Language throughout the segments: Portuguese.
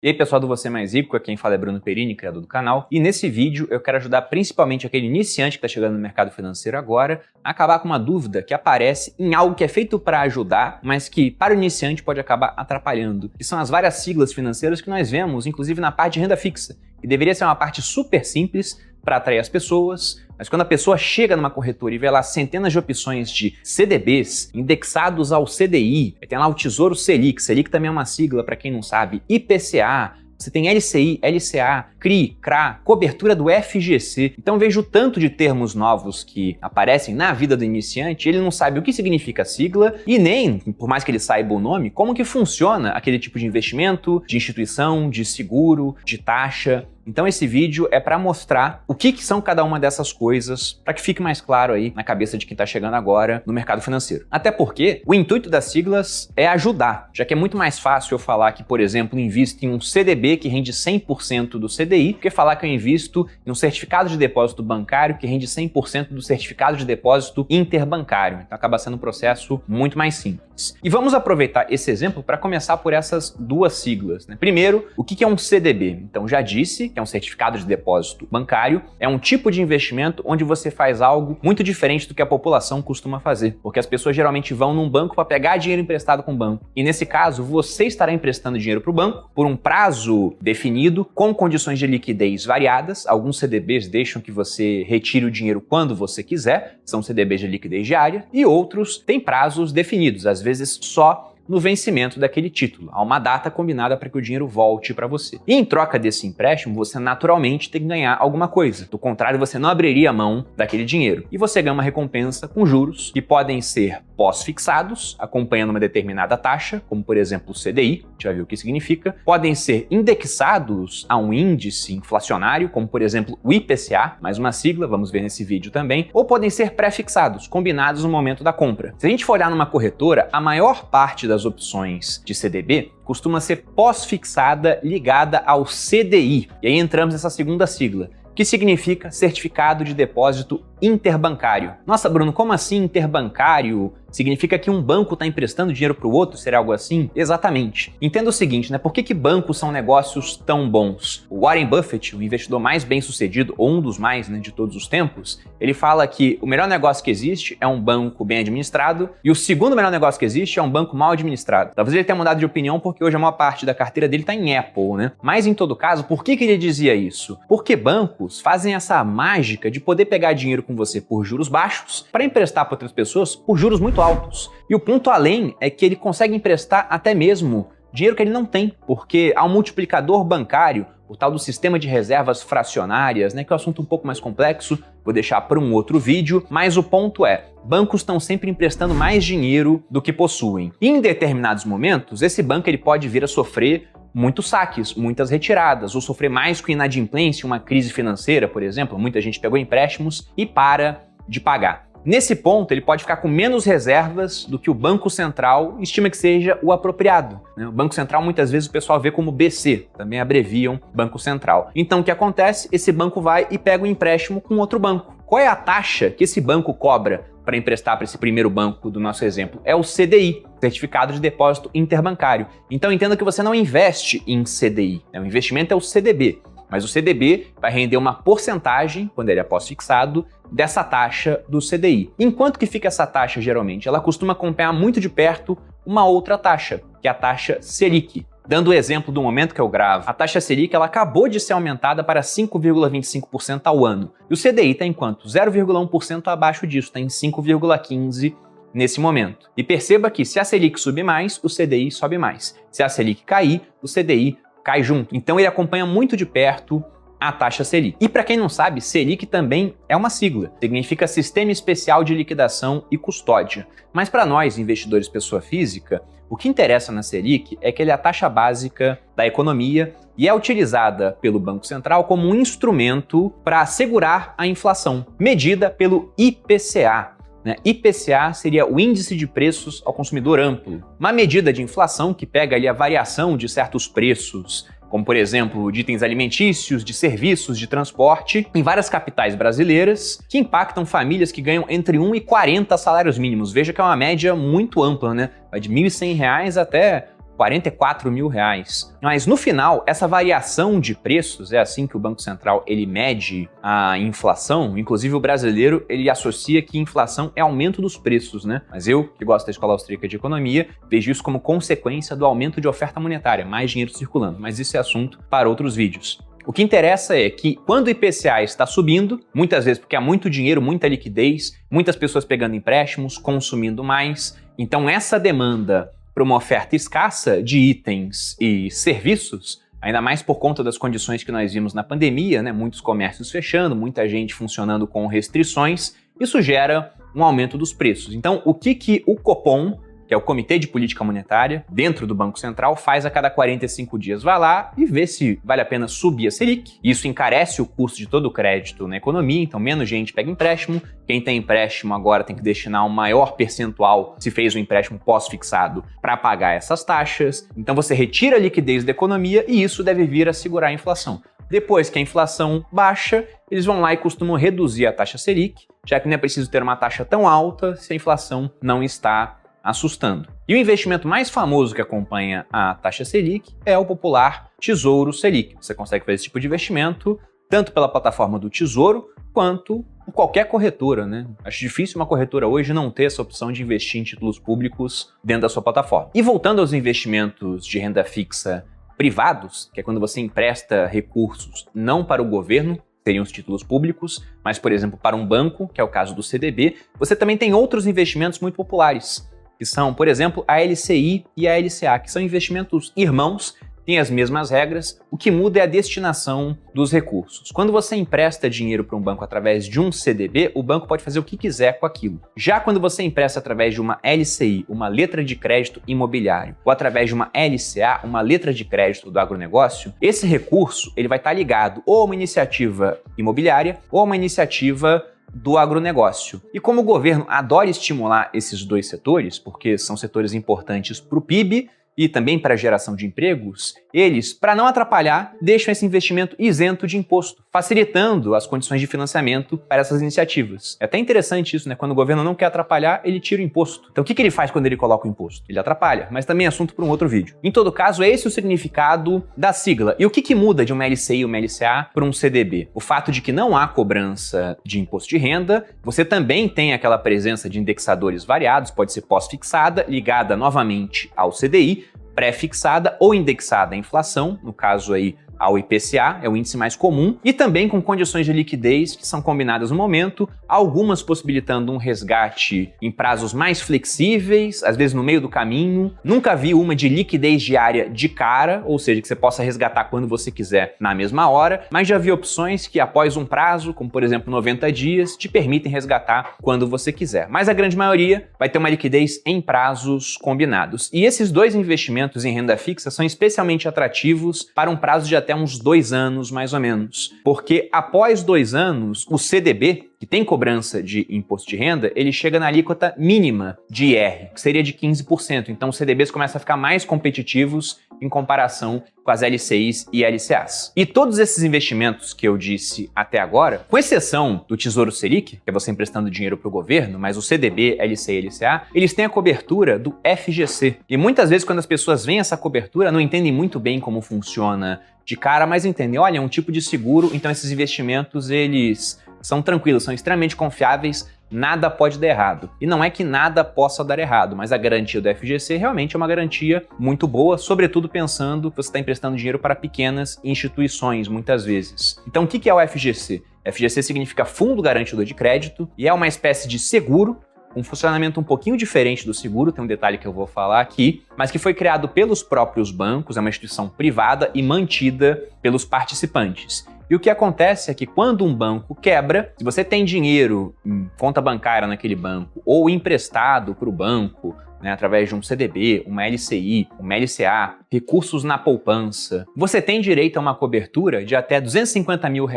E aí pessoal do Você Mais Rico, quem fala é Bruno Perini, criador do canal, e nesse vídeo eu quero ajudar principalmente aquele iniciante que está chegando no mercado financeiro agora a acabar com uma dúvida que aparece em algo que é feito para ajudar, mas que para o iniciante pode acabar atrapalhando, que são as várias siglas financeiras que nós vemos, inclusive na parte de renda fixa, que deveria ser uma parte super simples para atrair as pessoas, mas quando a pessoa chega numa corretora e vê lá centenas de opções de CDBs indexados ao CDI, tem lá o Tesouro Selic, Selic também é uma sigla para quem não sabe, IPCA, você tem LCI, LCA, CRI, CRA, cobertura do FGC. Então vejo o tanto de termos novos que aparecem na vida do iniciante, ele não sabe o que significa a sigla e nem, por mais que ele saiba o nome, como que funciona aquele tipo de investimento, de instituição, de seguro, de taxa. Então esse vídeo é para mostrar o que são cada uma dessas coisas, para que fique mais claro aí na cabeça de quem está chegando agora no mercado financeiro. Até porque o intuito das siglas é ajudar, já que é muito mais fácil eu falar que, por exemplo, invisto em um CDB que rende 100% do CDI, do que falar que eu invisto em um certificado de depósito bancário que rende 100% do certificado de depósito interbancário. Então acaba sendo um processo muito mais simples. E vamos aproveitar esse exemplo para começar por essas duas siglas, né? Primeiro, o que é um CDB? Então já disse que é um certificado de depósito bancário, é um tipo de investimento onde você faz algo muito diferente do que a população costuma fazer, porque as pessoas geralmente vão num banco para pegar dinheiro emprestado com o banco. E nesse caso, você estará emprestando dinheiro para o banco por um prazo definido, com condições de liquidez variadas. Alguns CDBs deixam que você retire o dinheiro quando você quiser, são CDBs de liquidez diária, e outros têm prazos definidos, às vezes só no vencimento daquele título. Há uma data combinada para que o dinheiro volte para você. E em troca desse empréstimo, você naturalmente tem que ganhar alguma coisa. Do contrário, você não abriria a mão daquele dinheiro. E você ganha uma recompensa com juros que podem ser pós-fixados, acompanhando uma determinada taxa, como por exemplo o CDI, a gente vai ver o que significa. Podem ser indexados a um índice inflacionário, como por exemplo o IPCA, mais uma sigla, vamos ver nesse vídeo também. Ou podem ser pré-fixados, combinados no momento da compra. Se a gente for olhar numa corretora, a maior parte das opções de CDB costuma ser pós-fixada ligada ao CDI. E aí entramos nessa segunda sigla, que significa Certificado de Depósito Interbancário. Nossa, Bruno, como assim interbancário? Significa que um banco está emprestando dinheiro para o outro? Seria algo assim? Exatamente. Entenda o seguinte, né? Por que bancos são negócios tão bons? O Warren Buffett, o investidor mais bem-sucedido, ou um dos mais, né, de todos os tempos, ele fala que o melhor negócio que existe é um banco bem administrado e o segundo melhor negócio que existe é um banco mal administrado. Talvez ele tenha mudado de opinião porque hoje a maior parte da carteira dele está em Apple, né? Mas em todo caso, por que ele dizia isso? Porque bancos fazem essa mágica de poder pegar dinheiro com você por juros baixos para emprestar para outras pessoas por juros muito altos. E o ponto além é que ele consegue emprestar até mesmo dinheiro que ele não tem, porque há um multiplicador bancário, o tal do sistema de reservas fracionárias, né, que é um assunto um pouco mais complexo, vou deixar para um outro vídeo, mas o ponto é, bancos estão sempre emprestando mais dinheiro do que possuem. E em determinados momentos, esse banco ele pode vir a sofrer muitos saques, muitas retiradas, ou sofrer mais com inadimplência, uma crise financeira, por exemplo. Muita gente pegou empréstimos e para de pagar. Nesse ponto, ele pode ficar com menos reservas do que o Banco Central estima que seja o apropriado, né? O Banco Central, muitas vezes, o pessoal vê como BC, também abreviam Banco Central. Então, o que acontece? Esse banco vai e pega um empréstimo com outro banco. Qual é a taxa que esse banco cobra para emprestar para esse primeiro banco do nosso exemplo? É o CDI, Certificado de Depósito Interbancário. Então, entenda que você não investe em CDI, né? O investimento é o CDB. Mas o CDB vai render uma porcentagem, quando ele é pós-fixado, dessa taxa do CDI. Enquanto que fica essa taxa, geralmente, ela costuma acompanhar muito de perto uma outra taxa, que é a taxa Selic. Dando o exemplo do momento que eu gravo, a taxa Selic ela acabou de ser aumentada para 5,25% ao ano. E o CDI está em quanto? 0,1% abaixo disso, está em 5,15% nesse momento. E perceba que se a Selic subir mais, o CDI sobe mais. Se a Selic cair, o CDI cai junto. Então ele acompanha muito de perto a taxa Selic. E para quem não sabe, Selic também é uma sigla. Significa Sistema Especial de Liquidação e Custódia. Mas para nós, investidores pessoa física, o que interessa na Selic é que ele é a taxa básica da economia e é utilizada pelo Banco Central como um instrumento para assegurar a inflação, medida pelo IPCA. IPCA seria o Índice de Preços ao Consumidor Amplo, uma medida de inflação que pega ali a variação de certos preços, como por exemplo de itens alimentícios, de serviços, de transporte, em várias capitais brasileiras, que impactam famílias que ganham entre 1 e 40 salários mínimos. Veja que é uma média muito ampla, né? Vai de R$ 1.100 até 44 mil reais. Mas no final, essa variação de preços, é assim que o Banco Central ele mede a inflação. Inclusive o brasileiro ele associa que inflação é aumento dos preços, né? Mas eu, que gosto da Escola Austríaca de Economia, vejo isso como consequência do aumento de oferta monetária, mais dinheiro circulando. Mas isso é assunto para outros vídeos. O que interessa é que quando o IPCA está subindo, muitas vezes porque há muito dinheiro, muita liquidez, muitas pessoas pegando empréstimos, consumindo mais, então essa demanda para uma oferta escassa de itens e serviços, ainda mais por conta das condições que nós vimos na pandemia, né? Muitos comércios fechando, muita gente funcionando com restrições, isso gera um aumento dos preços. Então, o que o Copom, que é o Comitê de Política Monetária, dentro do Banco Central, faz a cada 45 dias. Vai lá e vê se vale a pena subir a Selic. Isso encarece o custo de todo o crédito na economia, então menos gente pega empréstimo. Quem tem empréstimo agora tem que destinar um maior percentual, se fez um empréstimo pós-fixado, para pagar essas taxas. Então você retira a liquidez da economia e isso deve vir a segurar a inflação. Depois que a inflação baixa, eles vão lá e costumam reduzir a taxa Selic, já que não é preciso ter uma taxa tão alta se a inflação não está assustando. E o investimento mais famoso que acompanha a taxa Selic é o popular Tesouro Selic. Você consegue fazer esse tipo de investimento tanto pela plataforma do Tesouro quanto em qualquer corretora, né? Acho difícil uma corretora hoje não ter essa opção de investir em títulos públicos dentro da sua plataforma. E voltando aos investimentos de renda fixa privados, que é quando você empresta recursos não para o governo, seriam os títulos públicos, mas, por exemplo, para um banco, que é o caso do CDB, você também tem outros investimentos muito populares, que são, por exemplo, a LCI e a LCA, que são investimentos irmãos, têm as mesmas regras, o que muda é a destinação dos recursos. Quando você empresta dinheiro para um banco através de um CDB, o banco pode fazer o que quiser com aquilo. Já quando você empresta através de uma LCI, uma letra de crédito imobiliário, ou através de uma LCA, uma letra de crédito do agronegócio, esse recurso ele vai estar ligado ou a uma iniciativa imobiliária ou a uma iniciativa do agronegócio. E como o governo adora estimular esses dois setores, porque são setores importantes para o PIB e também para a geração de empregos, eles, para não atrapalhar, deixam esse investimento isento de imposto, facilitando as condições de financiamento para essas iniciativas. É até interessante isso, né? Quando o governo não quer atrapalhar, ele tira o imposto. Então o que ele faz quando ele coloca o imposto? Ele atrapalha, mas também é assunto para um outro vídeo. Em todo caso, é esse o significado da sigla. E o que muda de uma LCI e uma LCA para um CDB? O fato de que não há cobrança de imposto de renda, você também tem aquela presença de indexadores variados, pode ser pós-fixada, ligada novamente ao CDI, pré-fixada ou indexada à inflação, no caso aí ao IPCA, é o índice mais comum, e também com condições de liquidez que são combinadas no momento, algumas possibilitando um resgate em prazos mais flexíveis, às vezes no meio do caminho. Nunca vi uma de liquidez diária de cara, ou seja, que você possa resgatar quando você quiser na mesma hora, mas já vi opções que após um prazo, como por exemplo 90 dias, te permitem resgatar quando você quiser. Mas a grande maioria vai ter uma liquidez em prazos combinados. E esses dois investimentos em renda fixa são especialmente atrativos para um prazo de até uns 2 anos, mais ou menos. Porque após 2 anos, o CDB, que tem cobrança de imposto de renda, ele chega na alíquota mínima de IR, que seria de 15%. Então os CDBs começam a ficar mais competitivos em comparação com as LCIs e LCAs. E todos esses investimentos que eu disse até agora, com exceção do Tesouro Selic, que é você emprestando dinheiro para o governo, mas o CDB, LCI e LCA, eles têm a cobertura do FGC. E muitas vezes quando as pessoas veem essa cobertura, não entendem muito bem como funciona de cara, mas entendem, olha, é um tipo de seguro, então esses investimentos, eles são tranquilos, são extremamente confiáveis, nada pode dar errado. E não é que nada possa dar errado, mas a garantia do FGC realmente é uma garantia muito boa, sobretudo pensando que você está emprestando dinheiro para pequenas instituições, muitas vezes. Então, o que é o FGC? FGC significa Fundo Garantidor de Crédito e é uma espécie de seguro, um funcionamento um pouquinho diferente do seguro, tem um detalhe que eu vou falar aqui, mas que foi criado pelos próprios bancos, é uma instituição privada e mantida pelos participantes. E o que acontece é que quando um banco quebra, se você tem dinheiro em conta bancária naquele banco ou emprestado para o banco, né, através de um CDB, uma LCI, uma LCA, recursos na poupança, você tem direito a uma cobertura de até R$250 mil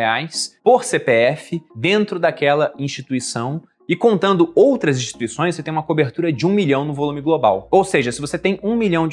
por CPF dentro daquela instituição. E contando outras instituições, você tem uma cobertura de 1 milhão no volume global. Ou seja, se você tem R$1 milhão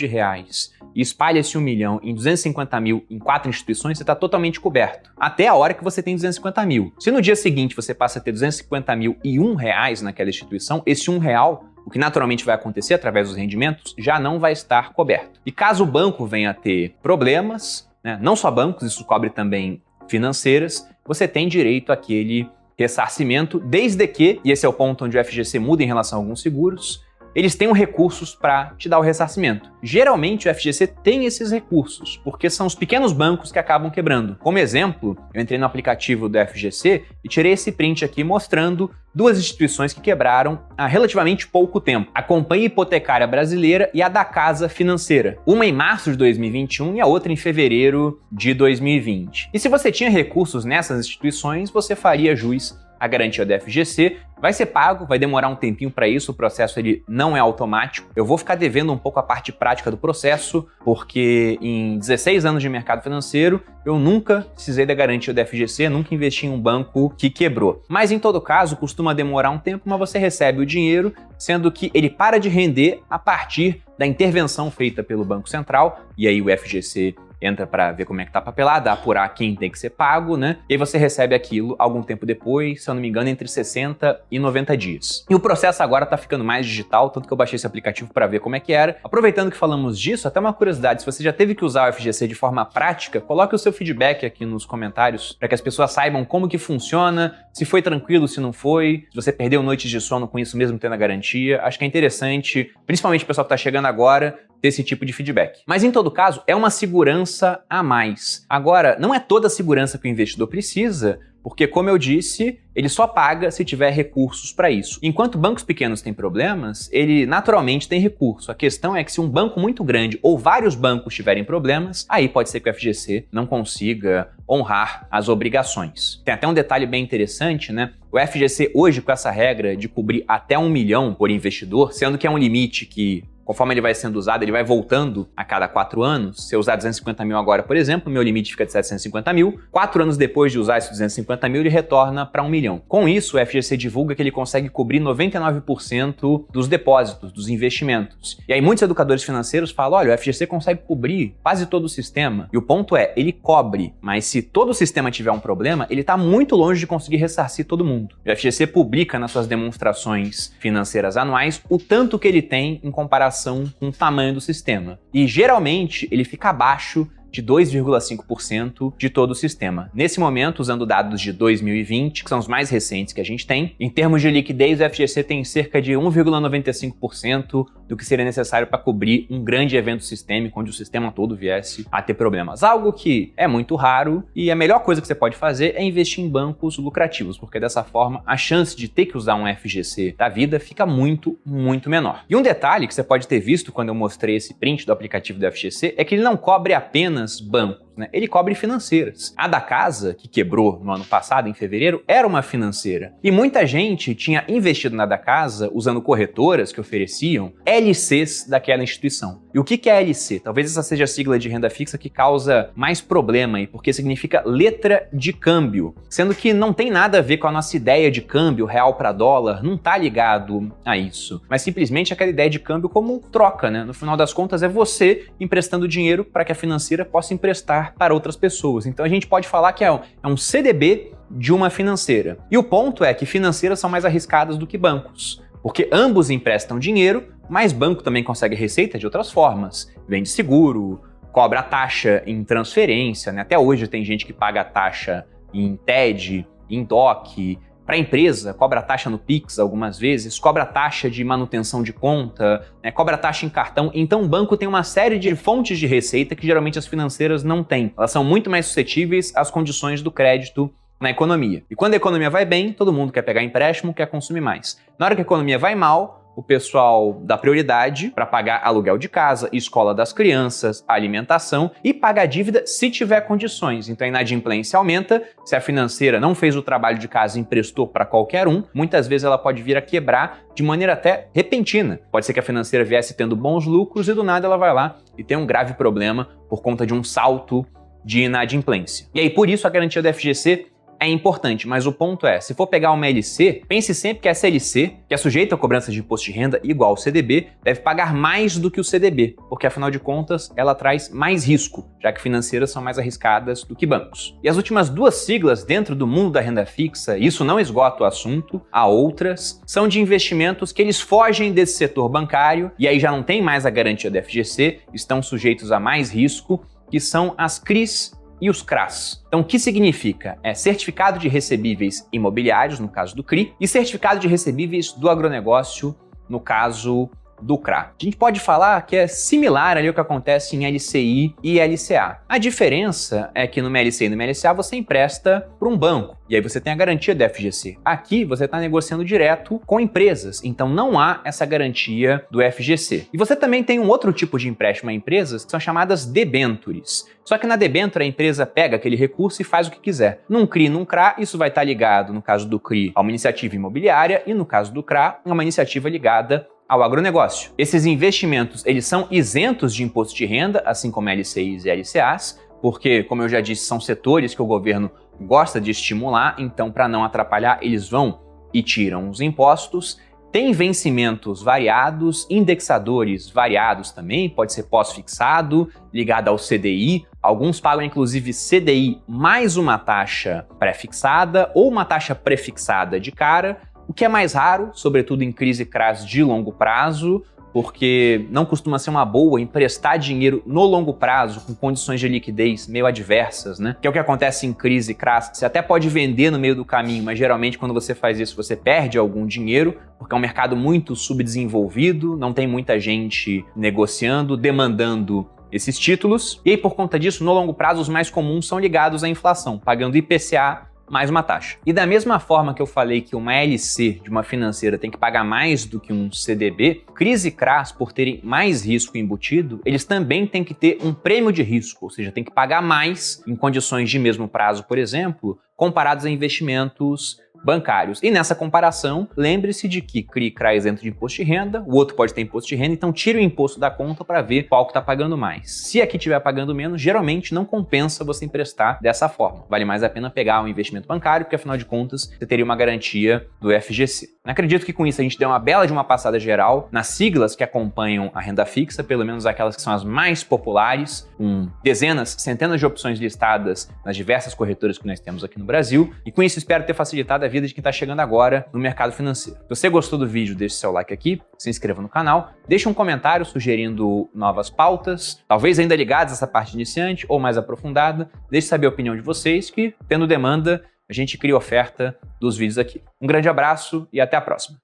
e espalha esse 1 milhão em 250 mil em 4 instituições, você está totalmente coberto. Até a hora que você tem 250 mil. Se no dia seguinte você passa a ter 250 mil e R$1 naquela instituição, esse R$1 o que naturalmente vai acontecer através dos rendimentos, já não vai estar coberto. E caso o banco venha a ter problemas, né, não só bancos, isso cobre também financeiras, você tem direito àquele ressarcimento, desde que, e esse é o ponto onde o FGC muda em relação a alguns seguros, eles tenham recursos para te dar o ressarcimento. Geralmente o FGC tem esses recursos, porque são os pequenos bancos que acabam quebrando. Como exemplo, eu entrei no aplicativo do FGC e tirei esse print aqui mostrando duas instituições que quebraram há relativamente pouco tempo. A Companhia Hipotecária Brasileira e a da Casa Financeira. Uma em março de 2021 e a outra em fevereiro de 2020. E se você tinha recursos nessas instituições, você faria jus à garantia do FGC, vai ser pago, vai demorar um tempinho para isso, o processo ele não é automático. Eu vou ficar devendo um pouco a parte prática do processo, porque em 16 anos de mercado financeiro, eu nunca precisei da garantia do FGC, nunca investi em um banco que quebrou. Mas em todo caso, costuma demorar um tempo, mas você recebe o dinheiro, sendo que ele para de render a partir da intervenção feita pelo Banco Central, e aí o FGC entra para ver como é que tá papelada, apurar quem tem que ser pago, né? E aí você recebe aquilo algum tempo depois, se eu não me engano, entre 60 e 90 dias. E o processo agora tá ficando mais digital, tanto que eu baixei esse aplicativo para ver como é que era. Aproveitando que falamos disso, até uma curiosidade, se você já teve que usar o FGC de forma prática, coloque o seu feedback aqui nos comentários para que as pessoas saibam como que funciona, se foi tranquilo, se não foi, se você perdeu noites de sono com isso mesmo tendo a garantia. Acho que é interessante, principalmente o pessoal que tá chegando agora, ter esse tipo de feedback. Mas em todo caso, é uma segurança a mais. Agora, não é toda a segurança que o investidor precisa, porque, como eu disse, ele só paga se tiver recursos para isso. Enquanto bancos pequenos têm problemas, ele naturalmente tem recurso. A questão é que se um banco muito grande ou vários bancos tiverem problemas, aí pode ser que o FGC não consiga honrar as obrigações. Tem até um detalhe bem interessante, né? O FGC hoje, com essa regra de cobrir até 1 milhão por investidor, sendo que é um limite que, conforme ele vai sendo usado, ele vai voltando a cada 4 anos. Se eu usar 250 mil agora, por exemplo, meu limite fica de 750 mil. 4 anos depois de usar esses 250 mil, ele retorna para 1 milhão. Com isso, o FGC divulga que ele consegue cobrir 99% dos depósitos, dos investimentos. E aí muitos educadores financeiros falam, olha, o FGC consegue cobrir quase todo o sistema. E o ponto é, ele cobre, mas se todo o sistema tiver um problema, ele está muito longe de conseguir ressarcir todo mundo. O FGC publica nas suas demonstrações financeiras anuais o tanto que ele tem em comparação com o tamanho do sistema. E geralmente ele fica abaixo de 2,5% de todo o sistema. Nesse momento, usando dados de 2020, que são os mais recentes que a gente tem, em termos de liquidez, o FGC tem cerca de 1,95% do que seria necessário para cobrir um grande evento sistêmico, onde o sistema todo viesse a ter problemas. Algo que é muito raro e a melhor coisa que você pode fazer é investir em bancos lucrativos, porque dessa forma a chance de ter que usar um FGC da vida fica muito, muito menor. E um detalhe que você pode ter visto quando eu mostrei esse print do aplicativo do FGC é que ele não cobre apenas bancos, né? Ele cobre financeiras. A da Casa, que quebrou no ano passado, em fevereiro, era uma financeira. E muita gente tinha investido na da Casa usando corretoras que ofereciam LCs daquela instituição. E o que é LC? Talvez essa seja a sigla de renda fixa que causa mais problema aí, porque significa letra de câmbio, sendo que não tem nada a ver com a nossa ideia de câmbio, real para dólar, não tá ligado a isso, mas simplesmente aquela ideia de câmbio como troca, né? No final das contas é você emprestando dinheiro para que a financeira possa emprestar para outras pessoas. Então a gente pode falar que é um CDB de uma financeira. E o ponto é que financeiras são mais arriscadas do que bancos, porque ambos emprestam dinheiro, mas banco também consegue receita de outras formas. Vende seguro, cobra taxa em transferência, né? Até hoje tem gente que paga taxa em TED, em DOC. Para a empresa, cobra taxa no Pix algumas vezes, cobra taxa de manutenção de conta, né, cobra taxa em cartão. Então o banco tem uma série de fontes de receita que geralmente as financeiras não têm. Elas são muito mais suscetíveis às condições do crédito na economia. E quando a economia vai bem, todo mundo quer pegar empréstimo, quer consumir mais. Na hora que a economia vai mal, o pessoal dá prioridade para pagar aluguel de casa, escola das crianças, alimentação e pagar dívida se tiver condições. Então a inadimplência aumenta, se a financeira não fez o trabalho de casa e emprestou para qualquer um, muitas vezes ela pode vir a quebrar de maneira até repentina. Pode ser que a financeira viesse tendo bons lucros e do nada ela vai lá e tem um grave problema por conta de um salto de inadimplência. E aí por isso a garantia do FGC é importante, mas o ponto é, se for pegar uma LC, pense sempre que essa LC, que é sujeita a cobrança de imposto de renda igual ao CDB, deve pagar mais do que o CDB, porque afinal de contas ela traz mais risco, já que financeiras são mais arriscadas do que bancos. E as últimas duas siglas dentro do mundo da renda fixa, isso não esgota o assunto, há outras, são de investimentos que eles fogem desse setor bancário e aí já não tem mais a garantia da FGC, estão sujeitos a mais risco, que são as CRIs e os CRAs. Então, o que significa? É certificado de recebíveis imobiliários, no caso do CRI, e certificado de recebíveis do agronegócio, no caso do CRA. A gente pode falar que é similar ali ao que acontece em LCI e LCA. A diferença é que no LCI e no LCA você empresta para um banco, e aí você tem a garantia da FGC. Aqui você está negociando direto com empresas, então não há essa garantia do FGC. E você também tem um outro tipo de empréstimo a empresas, que são chamadas debêntures. Só que na debênture a empresa pega aquele recurso e faz o que quiser. Num CRI e num CRA, isso vai estar ligado, no caso do CRI, a uma iniciativa imobiliária e no caso do CRA, a uma iniciativa ligada ao agronegócio. Esses investimentos, eles são isentos de imposto de renda, assim como LCIs e LCAs, porque, como eu já disse, são setores que o governo gosta de estimular, então, para não atrapalhar, eles vão e tiram os impostos. Tem vencimentos variados, indexadores variados também, pode ser pós-fixado, ligado ao CDI. Alguns pagam, inclusive, CDI mais uma taxa pré-fixada ou uma taxa prefixada de cara, o que é mais raro, sobretudo em crise CRAs de longo prazo, porque não costuma ser uma boa emprestar dinheiro no longo prazo com condições de liquidez meio adversas, né? Que é o que acontece em crise CRAs. Você até pode vender no meio do caminho, mas geralmente quando você faz isso você perde algum dinheiro, porque é um mercado muito subdesenvolvido, não tem muita gente negociando, demandando esses títulos. E aí, por conta disso, no longo prazo, os mais comuns são ligados à inflação, pagando IPCA mais uma taxa. E da mesma forma que eu falei que uma LC de uma financeira tem que pagar mais do que um CDB, CRIs e CRAs, por terem mais risco embutido, eles também têm que ter um prêmio de risco, ou seja, tem que pagar mais em condições de mesmo prazo, por exemplo, comparados a investimentos bancários. E nessa comparação, lembre-se de que CRI e CRA é isento de imposto de renda, o outro pode ter imposto de renda, então tire o imposto da conta para ver qual que está pagando mais. Se aqui estiver pagando menos, geralmente não compensa você emprestar dessa forma. Vale mais a pena pegar um investimento bancário, porque afinal de contas você teria uma garantia do FGC. Acredito que com isso a gente deu uma bela de uma passada geral nas siglas que acompanham a renda fixa, pelo menos aquelas que são as mais populares, com dezenas, centenas de opções listadas nas diversas corretoras que nós temos aqui no Brasil. E com isso espero ter facilitado a vida de quem está chegando agora no mercado financeiro. Se você gostou do vídeo, deixe seu like aqui, se inscreva no canal, deixe um comentário sugerindo novas pautas, talvez ainda ligadas a essa parte iniciante ou mais aprofundada. Deixe saber a opinião de vocês, que, tendo demanda, a gente cria oferta dos vídeos aqui. Um grande abraço e até a próxima.